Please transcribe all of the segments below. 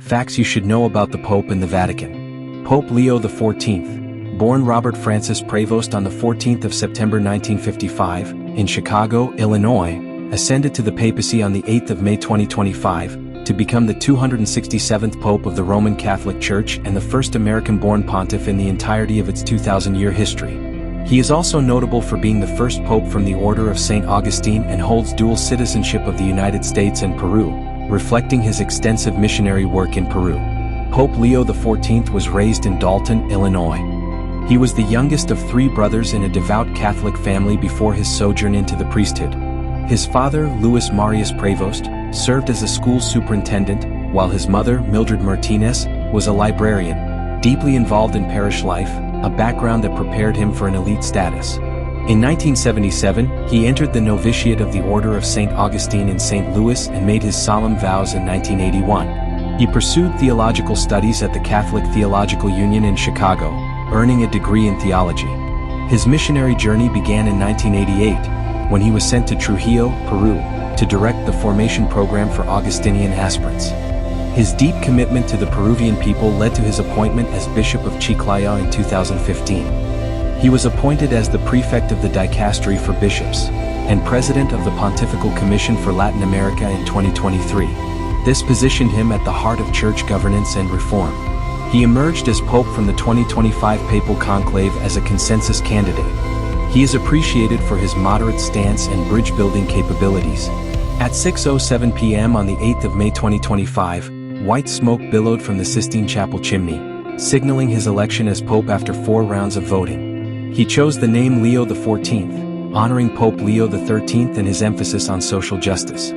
Facts you should know about the Pope and the Vatican. Pope Leo XIV, born Robert Francis Prevost on the 14th of September 1955, in Chicago, Illinois, ascended to the papacy on the 8th of May 2025, to become the 267th Pope of the Roman Catholic Church and the first American-born pontiff in the entirety of its 2,000-year history. He is also notable for being the first pope from the Order of St. Augustine and holds dual citizenship of the United States and Peru, reflecting his extensive missionary work in Peru. Pope Leo XIV was raised in Dalton, Illinois. He was the youngest of 3 brothers in a devout Catholic family before his sojourn into the priesthood. His father, Louis Marius Prevost, served as a school superintendent, while his mother, Mildred Martinez, was a librarian, deeply involved in parish life, a background that prepared him for an elite status. In 1977, he entered the novitiate of the Order of St. Augustine in St. Louis and made his solemn vows in 1981. He pursued theological studies at the Catholic Theological Union in Chicago, earning a degree in theology. His missionary journey began in 1988, when he was sent to Trujillo, Peru, to direct the formation program for Augustinian aspirants. His deep commitment to the Peruvian people led to his appointment as Bishop of Chiclayo in 2015. He was appointed as the prefect of the Dicastery for Bishops and president of the Pontifical Commission for Latin America in 2023. This positioned him at the heart of church governance and reform. He emerged as Pope from the 2025 Papal Conclave as a consensus candidate. He is appreciated for his moderate stance and bridge-building capabilities. At 6:07 p.m. on the 8th of May 2025, white smoke billowed from the Sistine Chapel chimney, signaling his election as Pope after 4 rounds of voting. He chose the name Leo XIV, honoring Pope Leo XIII and his emphasis on social justice.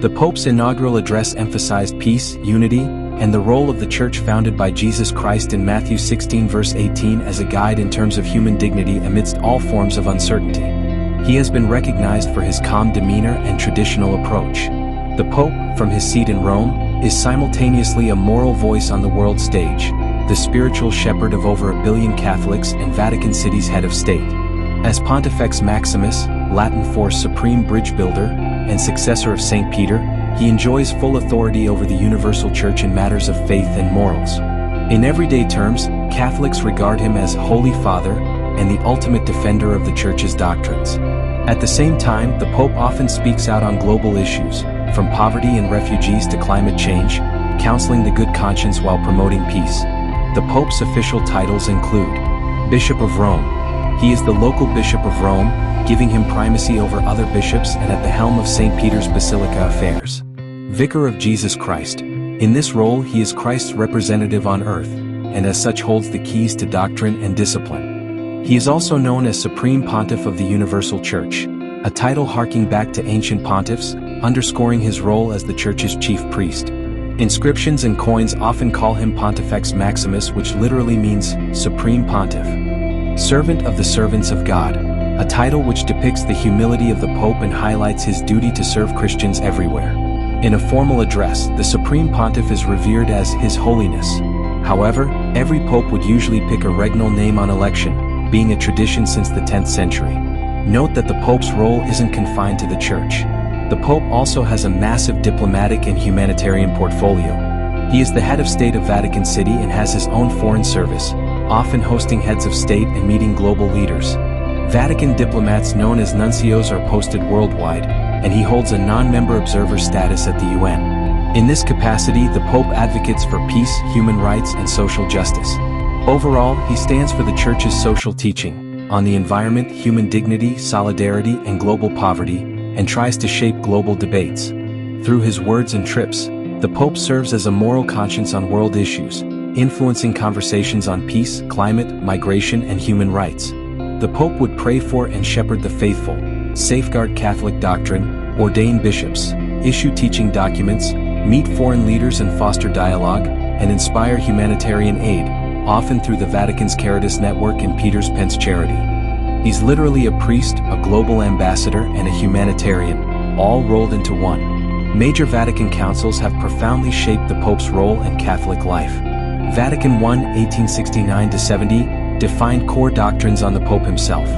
The Pope's inaugural address emphasized peace, unity, and the role of the Church founded by Jesus Christ in Matthew 16 verse 18 as a guide in terms of human dignity amidst all forms of uncertainty. He has been recognized for his calm demeanor and traditional approach. The Pope, from his seat in Rome, is simultaneously a moral voice on the world stage, the spiritual shepherd of over 1 billion Catholics and Vatican City's head of state. As Pontifex Maximus, Latin for supreme bridge builder, and successor of St. Peter, he enjoys full authority over the universal church in matters of faith and morals. In everyday terms, Catholics regard him as Holy Father and the ultimate defender of the Church's doctrines. At the same time, the Pope often speaks out on global issues, from poverty and refugees to climate change, counseling the good conscience while promoting peace. The Pope's official titles include Bishop of Rome. He is the local Bishop of Rome, giving him primacy over other bishops and at the helm of St. Peter's Basilica affairs. Vicar of Jesus Christ. In this role he is Christ's representative on earth, and as such holds the keys to doctrine and discipline. He is also known as Supreme Pontiff of the Universal Church, a title harking back to ancient pontiffs, underscoring his role as the Church's chief priest. Inscriptions and coins often call him Pontifex Maximus, which literally means Supreme Pontiff. Servant of the Servants of God, a title which depicts the humility of the Pope and highlights his duty to serve Christians everywhere. In a formal address, the Supreme Pontiff is revered as His Holiness. However, every Pope would usually pick a regnal name on election, being a tradition since the 10th century. Note that the Pope's role isn't confined to the Church. The Pope also has a massive diplomatic and humanitarian portfolio. He is the head of state of Vatican City and has his own foreign service, often hosting heads of state and meeting global leaders. Vatican diplomats known as nuncios are posted worldwide, and he holds a non-member observer status at the UN. In this capacity, the Pope advocates for peace, human rights, and social justice. Overall, he stands for the Church's social teaching on the environment, human dignity, solidarity, and global poverty, and tries to shape global debates. Through his words and trips, the Pope serves as a moral conscience on world issues, influencing conversations on peace, climate, migration, and human rights. The Pope would pray for and shepherd the faithful, safeguard Catholic doctrine, ordain bishops, issue teaching documents, meet foreign leaders and foster dialogue, and inspire humanitarian aid, often through the Vatican's Caritas Network and Peter's Pence Charity. He's literally a priest, a global ambassador, and a humanitarian, all rolled into one. Major Vatican councils have profoundly shaped the Pope's role in Catholic life. Vatican I, 1869-70, defined core doctrines on the Pope himself.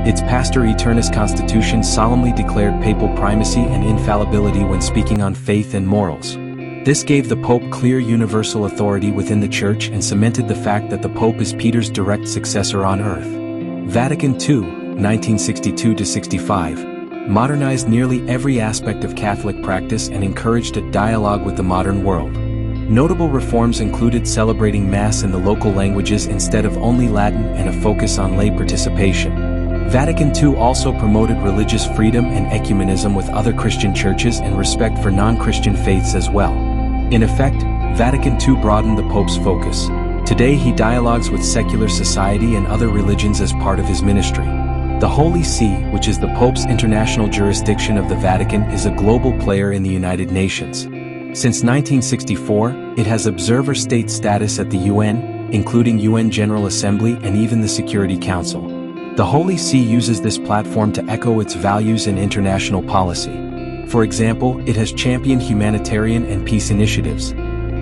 Its Pastor Aeternus Constitution solemnly declared papal primacy and infallibility when speaking on faith and morals. This gave the Pope clear universal authority within the Church and cemented the fact that the Pope is Peter's direct successor on earth. Vatican II, 1962–65, modernized nearly every aspect of Catholic practice and encouraged a dialogue with the modern world. Notable reforms included celebrating Mass in the local languages instead of only Latin and a focus on lay participation. Vatican II also promoted religious freedom and ecumenism with other Christian churches and respect for non-Christian faiths as well. In effect, Vatican II broadened the Pope's focus. Today he dialogues with secular society and other religions as part of his ministry. The Holy See, which is the Pope's international jurisdiction of the Vatican, is a global player in the United Nations. Since 1964, it has observer state status at the UN, including UN General Assembly and even the Security Council. The Holy See uses this platform to echo its values in international policy. For example, it has championed humanitarian and peace initiatives.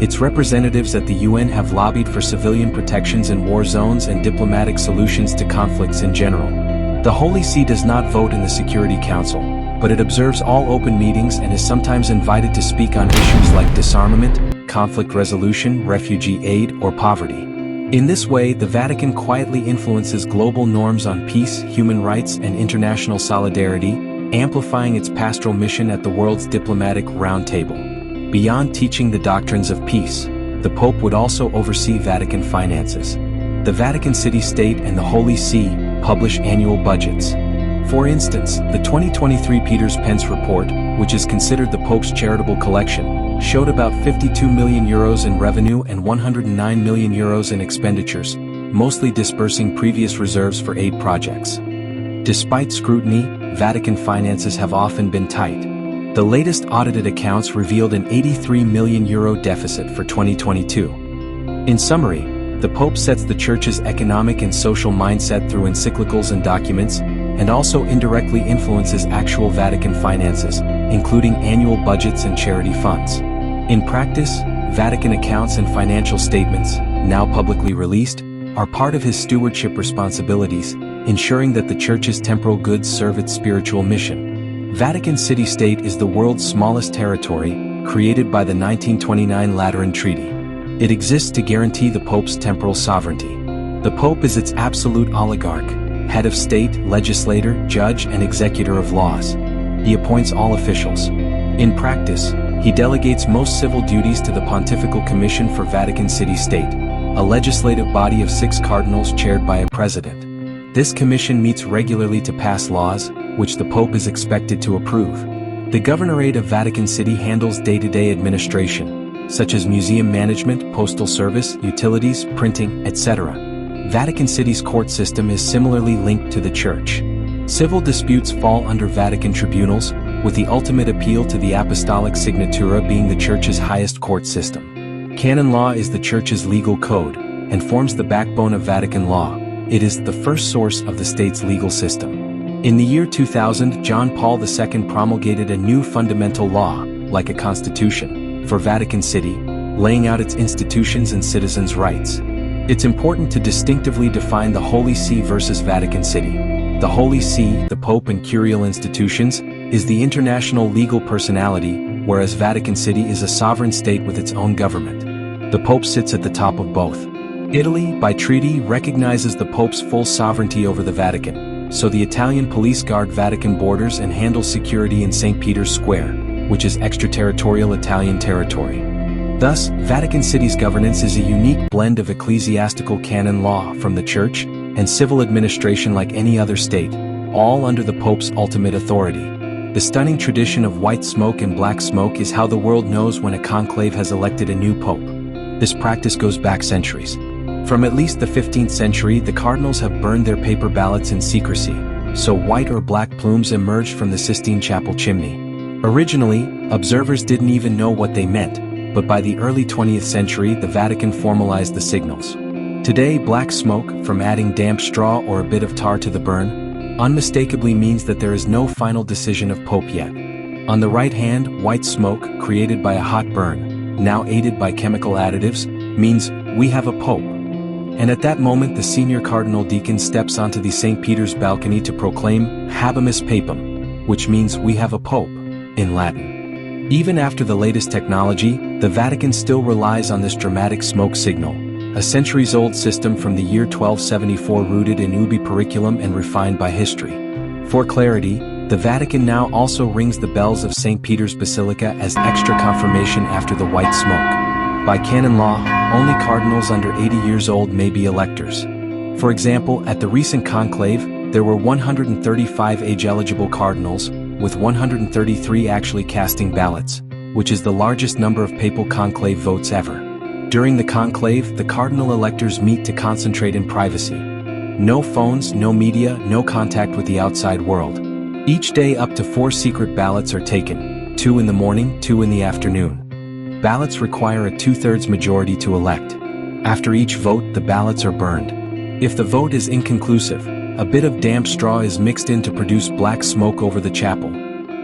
Its representatives at the UN have lobbied for civilian protections in war zones and diplomatic solutions to conflicts in general. The Holy See does not vote in the Security Council, but it observes all open meetings and is sometimes invited to speak on issues like disarmament, conflict resolution, refugee aid, or poverty. In this way, the Vatican quietly influences global norms on peace, human rights, and international solidarity, amplifying its pastoral mission at the world's diplomatic roundtable. Beyond teaching the doctrines of peace, the Pope would also oversee Vatican finances. The Vatican City State and the Holy See publish annual budgets. For instance, the 2023 Peter's Pence report, which is considered the Pope's charitable collection, showed about €52 million in revenue and €109 million in expenditures, mostly dispersing previous reserves for aid projects. Despite scrutiny, Vatican finances have often been tight. The latest audited accounts revealed an €83 million deficit for 2022. In summary, the Pope sets the Church's economic and social mindset through encyclicals and documents, and also indirectly influences actual Vatican finances, including annual budgets and charity funds. In practice, Vatican accounts and financial statements, now publicly released, are part of his stewardship responsibilities, ensuring that the Church's temporal goods serve its spiritual mission. Vatican City State is the world's smallest territory, created by the 1929 Lateran Treaty. It exists to guarantee the Pope's temporal sovereignty. The Pope is its absolute oligarch, head of state, legislator, judge, and executor of laws. He appoints all officials. In practice, he delegates most civil duties to the Pontifical Commission for Vatican City State, a legislative body of 6 cardinals chaired by a president. This commission meets regularly to pass laws, which the Pope is expected to approve. The Governorate of Vatican City handles day-to-day administration, such as museum management, postal service, utilities, printing, etc. Vatican City's court system is similarly linked to the Church. Civil disputes fall under Vatican tribunals, with the ultimate appeal to the Apostolic Signatura being the Church's highest court system. Canon law is the Church's legal code, and forms the backbone of Vatican law. It is the first source of the state's legal system. In the year 2000, John Paul II promulgated a new fundamental law, like a constitution, for Vatican City, laying out its institutions and citizens' rights. It's important to distinctively define the Holy See versus Vatican City. The Holy See, the Pope and curial institutions, is the international legal personality, whereas Vatican City is a sovereign state with its own government. The Pope sits at the top of both. Italy, by treaty, recognizes the Pope's full sovereignty over the Vatican, so the Italian police guard Vatican borders and handle security in St. Peter's Square, which is extraterritorial Italian territory. Thus, Vatican City's governance is a unique blend of ecclesiastical canon law from the Church and civil administration like any other state, all under the Pope's ultimate authority. The stunning tradition of white smoke and black smoke is how the world knows when a conclave has elected a new pope. This practice goes back centuries. From at least the 15th century, the cardinals have burned their paper ballots in secrecy, so white or black plumes emerged from the Sistine Chapel chimney. Originally, observers didn't even know what they meant, but by the early 20th century the Vatican formalized the signals. Today, black smoke, from adding damp straw or a bit of tar to the burn, unmistakably means that there is no final decision of Pope yet. On the right hand, white smoke, created by a hot burn, now aided by chemical additives, means we have a Pope. And at that moment the senior cardinal deacon steps onto the St. Peter's balcony to proclaim Habemus Papam, which means we have a Pope, in Latin. Even after the latest technology, the Vatican still relies on this dramatic smoke signal, a centuries-old system from the year 1274 rooted in ubi periculum and refined by history. For clarity, the Vatican now also rings the bells of St. Peter's Basilica as extra confirmation after the white smoke. By canon law, only cardinals under 80 years old may be electors. For example, at the recent conclave, there were 135 age-eligible cardinals, with 133 actually casting ballots, which is the largest number of papal conclave votes ever. During the conclave, the cardinal electors meet to concentrate in privacy. No phones, no media, no contact with the outside world. Each day up to 4 secret ballots are taken, 2 in the morning, 2 in the afternoon. Ballots require a 2/3 majority to elect. After each vote, the ballots are burned. If the vote is inconclusive, a bit of damp straw is mixed in to produce black smoke over the chapel,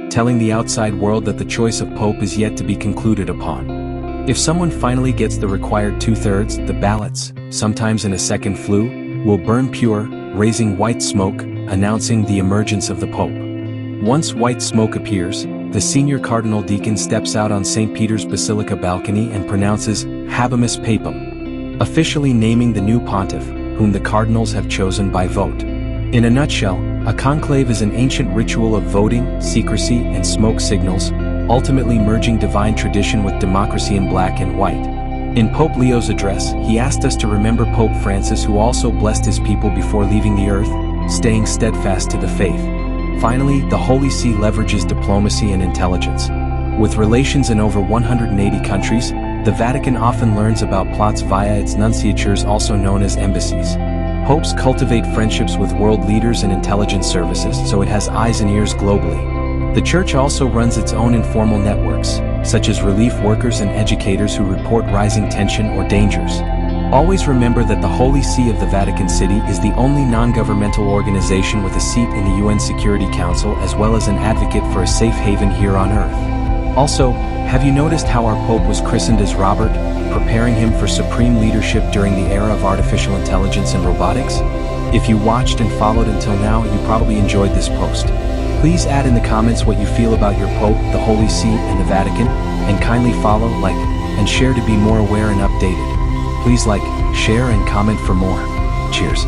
telling the outside world that the choice of pope is yet to be concluded upon. If someone finally gets the required 2/3, the ballots, sometimes in a second flue, will burn pure, raising white smoke, announcing the emergence of the pope. Once white smoke appears, the senior cardinal deacon steps out on St. Peter's Basilica balcony and pronounces Habemus Papam, officially naming the new pontiff, whom the cardinals have chosen by vote. In a nutshell, a conclave is an ancient ritual of voting, secrecy, and smoke signals, ultimately merging divine tradition with democracy in black and white. In Pope Leo's address, he asked us to remember Pope Francis, who also blessed his people before leaving the earth, staying steadfast to the faith. Finally, the Holy See leverages diplomacy and intelligence. With relations in over 180 countries, the Vatican often learns about plots via its nunciatures, also known as embassies. Popes cultivate friendships with world leaders and intelligence services, so it has eyes and ears globally. The Church also runs its own informal networks, such as relief workers and educators who report rising tension or dangers. Always remember that the Holy See of the Vatican City is the only non-governmental organization with a seat in the UN Security Council, as well as an advocate for a safe haven here on Earth. Also, have you noticed how our Pope was christened as Robert, preparing him for supreme leadership during the era of artificial intelligence and robotics? If you watched and followed until now, you probably enjoyed this post. Please add in the comments what you feel about your Pope, the Holy See, and the Vatican, and kindly follow, like, and share to be more aware and updated. Please like, share, and comment for more. Cheers.